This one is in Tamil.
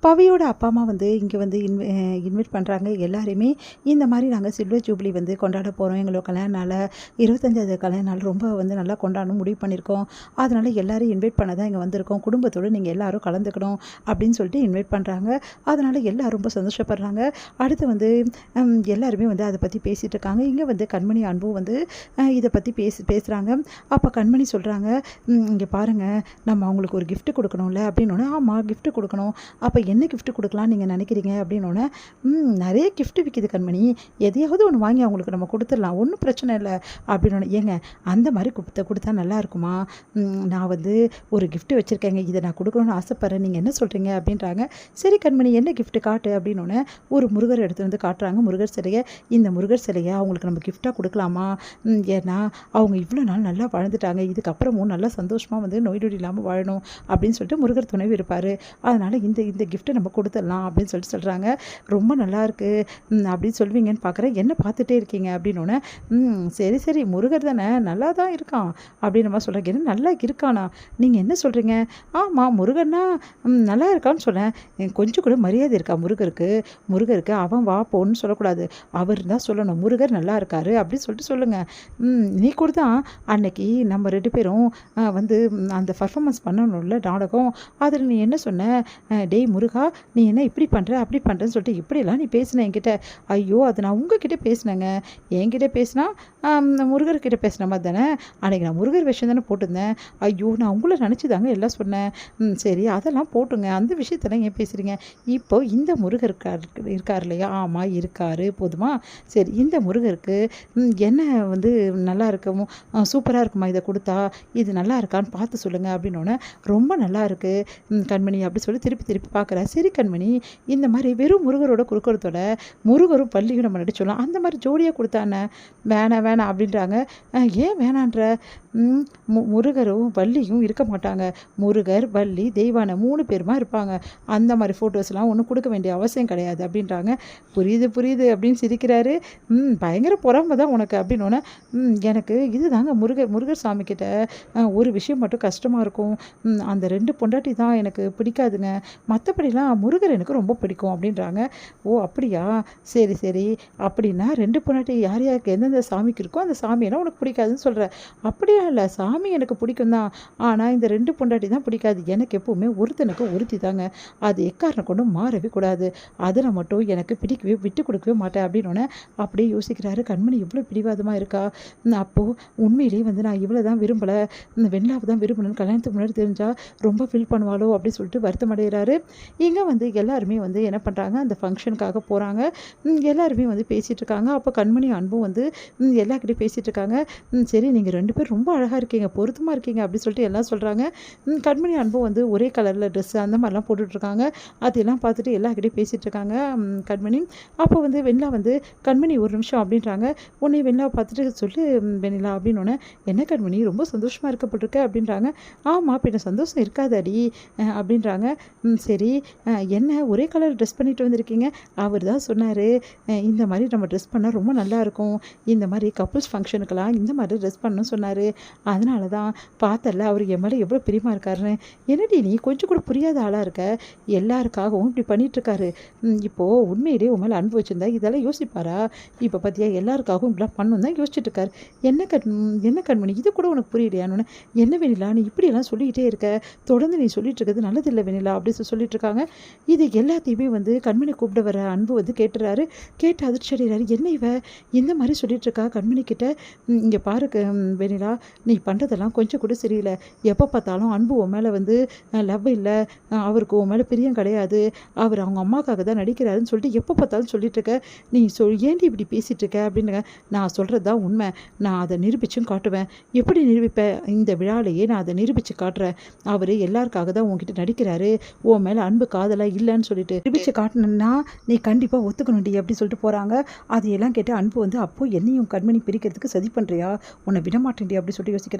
பவியோட அப்பா அம்மா வந்து இங்கே வந்து இன்வைட் பண்ணுறாங்க எல்லாரையுமே. இந்த மாதிரி நாங்கள் சில்வர் ஜூப்ளி வந்து கொண்டாட போகிறோம். எங்களோட கல்யாண நாள் 25வது கல்யாண நாள் ரொம்ப வந்து நல்லா கொண்டாடணும் முடிவு பண்ணியிருக்கோம். அதனால் எல்லோரும் இன்வைட் பண்ண தான் இங்கே வந்திருக்கோம். குடும்பத்தோடு நீங்கள் எல்லோரும் கலந்துக்கணும் அப்படின்னு சொல்லிட்டு இன்வைட் பண்ணுறாங்க. அதனால் எல்லோரும் ரொம்ப சந்தோஷப்படுறாங்க. அடுத்து வந்து எல்லாருமே வந்து அதை பற்றி பேசிகிட்டு இருக்காங்க. இங்கே வந்து கண்மணி அன்பும் வந்து இதை பற்றி பேசுகிறாங்க. அப்போ கண்மணி சொல்கிறாங்க, இங்கே பாருங்கள், நம்ம அவங்களுக்கு ஒரு கிஃப்ட் கொடுக்கணும்ல அப்படின்னோடனே, ஆமாம் கிஃப்ட் கொடுக்கணும். அப்போ என்ன கிஃப்ட் கொடுக்கலான்னு நீங்கள் நினைக்கிறீங்க அப்படின்னோடனே, நிறைய கிஃப்ட் விற்கிது கண்மணி, எதையாவது ஒன்று வாங்கி அவங்களுக்கு நம்ம கொடுத்துடலாம், ஒன்றும் பிரச்சனை இல்லை அப்படின்னோடனே, ஏங்க அந்த மாதிரி கொடுத்தா நல்லா இருக்குமா? நான் வந்து ஒரு கிஃப்ட் வச்சுருக்கேங்க, இதை நான் கொடுக்கணும்னு ஆசைப்பட்றேன், நீங்கள் என்ன சொல்கிறீங்க அப்படின்றாங்க. சரி கண்மணி, என்ன கிஃப்ட் காட்டு அப்படின்னோடனே ஒரு முருகர் எடுத்து வந்து காட்டுறாங்க. முருகர் சிலையை. இந்த முருகர் சிலையை அவங்களுக்கு நம்ம கிஃப்டாக கொடுக்கலாமா? ஏன்னா அவங்க இவ்வளோ நாள் நல்லா வாழ்ந்துட்டாங்க, இதுக்கப்புறமும் நல்லா சந்தோஷமாக வந்து நோய் நொடி இல்லாமல் வாழணும் அப்படின்னு சொல்லிட்டு முருகர் துணைவி இருப்பார். அதனால் இந்த கிஃப்ட்டை நம்ம கொடுத்துடலாம் அப்படின்னு சொல்கிறாங்க. ரொம்ப நல்லாயிருக்கு அப்படின்னு சொல்வீங்கன்னு பார்க்குறேன், என்ன பார்த்துட்டே இருக்கீங்க அப்படின்னோடனே, சரி முருகர் தானே, நல்லா தான் இருக்கான் அப்படின்னு நம்ம சொல்கிறாங்க. என்ன நல்லா இருக்கானா? நீங்கள் என்ன சொல்கிறீங்க? ஆமாம் முருகன்னா நல்லா இருக்கான்னு சொன்னேன். கொஞ்சம் கூட மரியாதை இருக்கா முருகருக்கு அவன் வா போன்னு சொல்லக்கூடாது, அவர் தான் சொல்லணும், முருகர் நல்லா இருக்காரு அப்படின்னு சொல்லிட்டு சொல்லுங்கள். நீ கூட தான் அன்னைக்கு நம்ம 2 பேரும் வந்து அந்த பர்ஃபார்மன்ஸ் பண்ணணும்ல நாடகம், அதில் நீ என்ன சொன்ன? டேய் முருகா, நீ என்ன இப்படி பண்ணுற அப்படி பண்ணுறேன்னு சொல்லிட்டு இப்படிலாம் நீ பேசின என்கிட்ட. ஐயோ, அது நான் உங்ககிட்ட பேசினேங்க. என்கிட்ட பேசினா முருகர்கிட்ட பேசின மாதிரி தானே. அன்றைக்கி நான் முருகர் விஷயம் தானே போட்டிருந்தேன். ஐயோ, நான் உங்களை நினச்சி தாங்க எல்லாம் சொன்னேன். சரி அதெல்லாம் போட்டுங்க, அந்த விஷயத்தெல்லாம் ஏன் பேசுகிறீங்க? இப்போ இந்த முருகர் இருக்கார் இல்லையா? ஆமாம் இருக்கார், போதுமா? சரி, இந்த முருகருக்கு என்ன வந்து நல்லா இருக்கும், சூப்பராக இருக்குமா, இதை கொடுத்தா இது நல்லா இருக்கான்னு பார்த்து சொல்லுங்கள் அப்படின்னோடனே, ரொம்ப நல்லா இருக்குது கண்மணி அப்படி சொல்லி திருப்பி பார்க்குறேன். சரி கண்மணி, இந்த மாதிரி வெறும் முருகரோட கொடுக்கறதோட முருகரும் வள்ளியும் நம்ம நடிச்சோலாம், அந்த மாதிரி ஜோடியாக கொடுத்தானே. வேணாம் அப்படின்றாங்க. ஏன் வேணான்ற? முருகரும் வள்ளியும் இருக்க மாட்டாங்க, முருகர் வள்ளி தெய்வானை 3 பேருமா இருப்பாங்க. அந்த மாதிரி ஃபோட்டோஸ்லாம் ஒன்றும் கொடுக்க வேண்டிய அவசியம் கிடையாது அப்படின்றாங்க. புரியுது அப்படின்னு சிரிக்கிறாரு. பயங்கர பொறாமை தான் உனக்கு அப்படின்னோடனே, எனக்கு இது தாங்க முருகர் சாமிக்கிட்ட ஒரு விஷயம் மட்டும் கஷ்டமாக இருக்கும், அந்த 2 பொண்டாட்டி தான் எனக்கு பிடிக்காதுங்க, மற்றபடிலாம் முருகர் எனக்கு ரொம்ப பிடிக்கும் அப்படின்றாங்க. ஓ அப்படியா, சரி அப்படின்னா 2 பொண்டாட்டி யாருக்கு எந்தெந்த சாமிக்கு இருக்கோ அந்த சாமியெல்லாம் உனக்கு பிடிக்காதுன்னு சொல்கிற? அப்படியா இல்லை, சாமி எனக்கு பிடிக்கும் தான், ஆனால் இந்த 2 பொண்டாட்டி தான் பிடிக்காது. எனக்கு எப்போவுமே ஒருத்தனுக்கு ஒருத்தி தாங்க, அது எக்காரணம் கொண்டு மாறவே கூடாது, அதில் மட்டும் எனக்கு விட்டு கொடுக்கவே மாட்டேன் அப்படின்னோடனே அப்படியே யோசிக்கிறாரு. கண்மணி இவ்வளோ பிடிவாதமாக இருக்கா? அப்போது உண்மையிலேயே வந்து நான் இவ்வளோ தான் விரும்பலை, இந்த வெண்ணிலாவை தான் விரும்பணும்னு கல்யாணத்துக்கு முன்னாடி தெரிஞ்சால் ரொம்ப ஃபீல் பண்ணுவாளோ அப்படின்னு சொல்லிட்டு வருத்தம் அடைகிறாரு. இங்கே வந்து எல்லாருமே வந்து என்ன பண்ணுறாங்க, அந்த ஃபங்க்ஷனுக்காக போகிறாங்க. எல்லாருமே வந்து பேசிகிட்டு இருக்காங்க. அப்போ கண்மணி அன்பும் வந்து எல்லாருக்கிட்டையும் பேசிகிட்டு இருக்காங்க. சரி, நீங்கள் 2 பேரும் ரொம்ப அழகாக இருக்கீங்க, பொருத்தமாக இருக்கீங்க அப்படின்னு சொல்லிட்டு எல்லாம் சொல்கிறாங்க. கண்மணி அன்பும் வந்து ஒரே கலரில் ட்ரெஸ்ஸு அந்த மாதிரிலாம் போட்டுட்ருக்காங்க. அதெல்லாம் பார்த்துட்டு எல்லாருக்கிட்டையும் பேசிகிட்டு இருக்காங்க கண்மணி. அப்போ வந்து வெண்ணிலா வந்து, கண்மணி ஒரு நிமிஷம் அப்படின்றாங்க. உன்னை வெண்ணிலாவை பார்த்துட்டு சொல்லு வெண்ணிலா அப்படின்னோடனே, என்ன கண்மணி ரொம்ப சந்தோஷமாக இருக்கப்பட்டிருக்க அப்படின்றாங்க. ஆமாம் பின்ன சந்தோஷம் இருக்காதாடி அப்படின்றாங்க. சரி, என்ன ஒரே கலர் ட்ரெஸ் பண்ணிட்டு வந்திருக்கீங்க? அவர் தான் சொன்னார், இந்த மாதிரி நம்ம ட்ரெஸ் பண்ணால் ரொம்ப நல்லாயிருக்கும், இந்த மாதிரி கப்புள்ஸ் ஃபங்க்ஷனுக்கெல்லாம் இந்த மாதிரி ட்ரெஸ் பண்ணணும்னு சொன்னார், அதனால தான் பார்த்தல அவர் என் மேலே எவ்வளோ பிரியமாக இருக்காருன்னு. என்னடி நீ கொஞ்சம் கூட புரியாத ஆளாக இருக்க, எல்லாருக்காகவும் இப்படி பண்ணிகிட்ருக்காரு, இப்போது உண்மையிலேயே உன் மேலே அன்பு வச்சுருந்தா இதெல்லாம் யோசிப்பாரா? இப்போ பார்த்தியா எல்லாருக்காகவும் இப்படிலாம் பண்ணணும் தான் யோசிச்சுட்ருக்காரு. என்ன கண்மணி இது கூட உனக்கு புரியலையான்னு? என்ன வெண்ணிலா நீ இப்படியெல்லாம் சொல்லிக்கிட்டே இருக்க, தொடர்ந்து நீ சொல்லிட்டு இருக்கிறது நல்லதில்லை வெண்ணிலா அப்படி சொல்லிட்டு இருக்காங்க. இது எல்லாத்தையுமே வந்து கண்மணி கூப்பிட வர அன்பு வந்து கேட்டுறாரு. கேட்டு அதிர்ச்சி அடைகிறாரு. என்ன இவ இந்த மாதிரி சொல்லிட்டு இருக்கா கண்மணி கிட்ட? இங்கே பாரு வெண்ணிலா, நீ பண்ணுறதெல்லாம் கொஞ்சம் கூட சரியில்லை, எப்போ பார்த்தாலும் அன்பு உன் மேலே வந்து லவ் இல்லை, அவருக்கு உன் மேலே பிரியம் கிடையாது, அவர் அவங்க அம்மாக்காக தான் நடிக்கிறாருன்னு சொல்லிட்டு எப்போ பார்த்தாலும் சொல்லிட்டுருக்க, நீ ஏன்டி இப்படி பேசிகிட்டு இருக்க அப்படின்னு. நான் சொல்கிறது தான் உண்மை, நான் அதை நிரூபிச்சும் காட்டுவேன். எப்படி நிரூபிப்பேன்? இந்த விழாலேயே நான் அதை நிரூபித்து காட்டுறேன். அவர் எல்லாருக்காக தான் உங்ககிட்ட நடிக்கிறாரு, உன் மேலே அன்பு காதலாக இல்லைன்னு சொல்லிட்டு நிரூபித்து காட்டணுன்னா நீ கண்டிப்பாக ஒத்துக்கணுண்டி அப்படி சொல்லிட்டு போகிறாங்க. அதையெல்லாம் கேட்டு அன்பு வந்து, அப்போது என்னையும் கண்மணி பிரிக்கிறதுக்கு சதி பண்ணுறியா, உன்னை விடமாட்டேன்டி அப்படி சொல்லிட்டு யோசிக்கிறேன்.